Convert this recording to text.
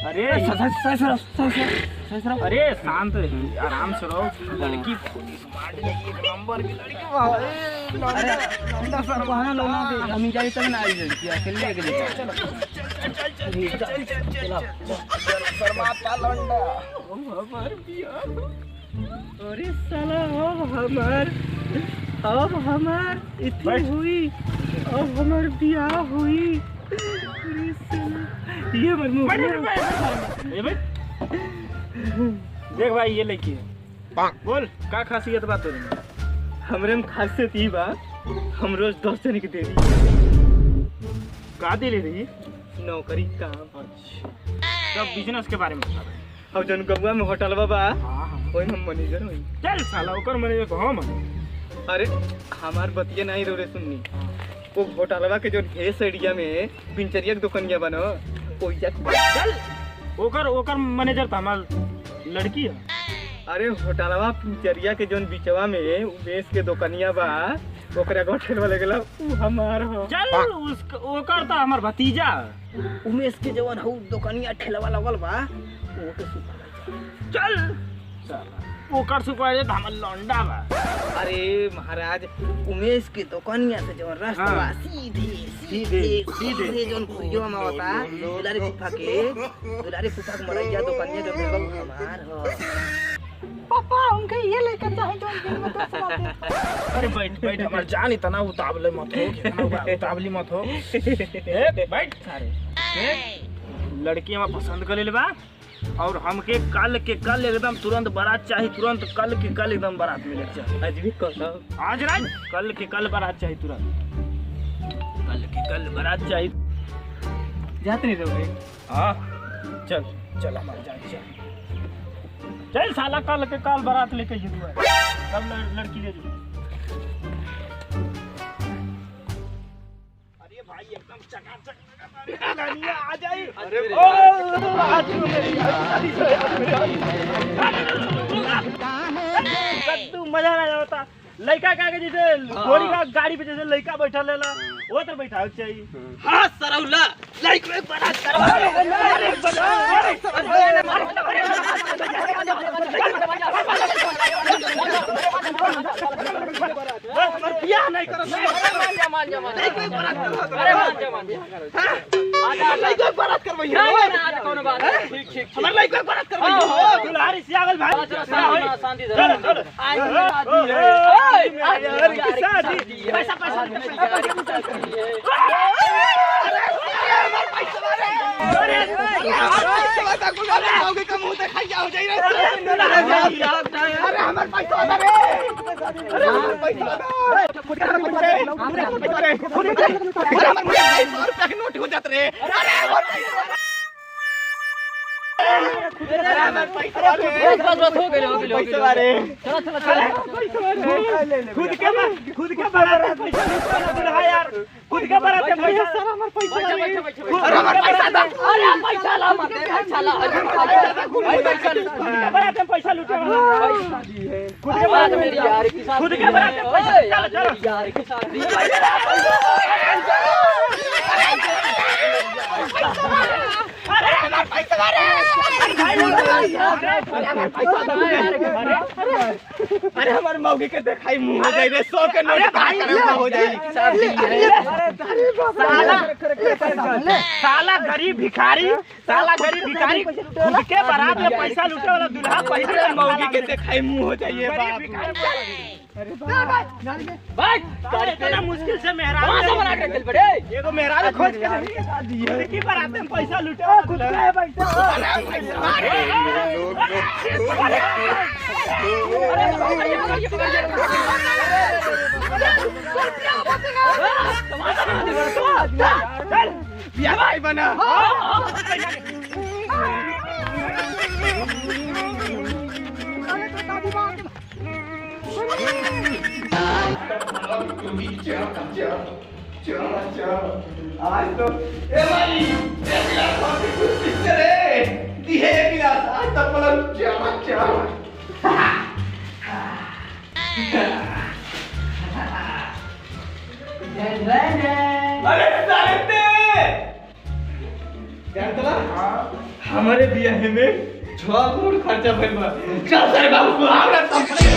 अरे अरे शांत आराम से रहो। लड़की स्मार्ट है, एक नंबर की लड़की। सर बहाना लोना दे हम जाई तब ना आई लड़की अकेले के लिए। चल शर्माता लौंडा। हमार बियाह। अरे साला अब हमार इतनी हुई, अब हमार बियाह हुई। अरे साला ये मरमू देख भाई ये लड़की है। बोल का खासियत बात हो रही? हमरे में खासियत ई बा, हम रोज 10 जने के दे दी। का दे ले रही? नौकरी काम। तब बिजनेस के बारे में बता। अब जन गबुआ में होटल बा, हां ओइ हम मैनेजर होई। चल साला ओकर मैनेजर को हम। अरे हमार बतिया नहीं रो रे सुननी। वो होटलवा के जो भेस एरिया में पिंचरिया के दुकानिया बनो ओइ जा। चल ओकर मैनेजर त हमार लड़की है। अरे होटलवा पिंचरिया के जोन बिचवा में उ बेस के दुकानिया बा, ओकरा गोठेल वाले गेला उ हमार हो। चल ओकर त हमार भतीजा। उमेश के जवन हउ दुकानिया ठेलवा लगल बा, ओ के सुपर। चल साला ओकर सुपर त हमार लौंडा बा। अरे महाराज उमेश के दुकानिया से जवन रास्ता बा सीधे जोन खुजवा में होता दुलारी फुफा के मरैया दुकानिया जो बेगम हमार हो। पापा उनके ये लेकर जाए जो दिन में 10 लाख। अरे बैठ हमार जान इतना उतावले मत हो, उतावली मत हो। बैठ सारे लड़की हम पसंद कर ले बा और हमके कल के कल एकदम तुरंत बारात चाहिए, तुरंत कल के कल एकदम बारात मिले चाहिए। आज भी कहता आज रात कल के कल बारात चाहिए, तुरंत कल के कल बारात चाहिए। जाते नहीं रहोगे? हाँ चल हमारे जान चल साला कल के कल बारात लेके ये दुआ सब लड़की ले जाओ। अरे भाई एकदम चकाचक गानिया आ जाए। अरे तू मजा ना होता। लड़का का के जैसे घोड़ी का गाड़ी पे जैसे लड़का बैठा लेला वो तो बैठा चाहिए। हां सरौला लाइक में बारात करवा। क्या नहीं करो मान जा लाइक में बारात करवा। अरे मान जा आजा लाइक में बारात करवाई हो। आज कौन बात है? ठीक हमार लाइक में बारात करवाई हो। दुल्हारी सियागल भाई शांति चल आज शादी है। पैसा नोट हो जाते रे। खुद के बारात पैसा दुल्हा यार, खुद के बारात पैसा सारा हमार पैसा। अरे हमार पैसा दे। अरे पैसा ला मत पैसा ला। बारात में पैसा लूटे वाला खुद के बारात मेरी यार की साथ, खुद के बारात में पैसा चल यार के साथ अरे हमारे मौगी के देखाई मुंह हो जाए रे 100 के नोट हो जाए। साला गरीब भिखारी खुद के बारात में पैसा लूटे वाला दूल्हा पहले मौगी के देखाई मुंह हो जाए। अरे भाई इतना मुश्किल से मेहराब बना के चल पड़े। एगो मेहराब खोज के शादी है की बारात में पैसा लूटे खुद का है पैसा। भाई बना आज तो ए भाई एक गिलास कॉफी कुछ पीते रे दिए एक गिलास आज तो पलक अरे साले जानतला हमारे बियाह में 6 करोड़ खर्चा भइल बा। चल सारे बाबू हमरा संपले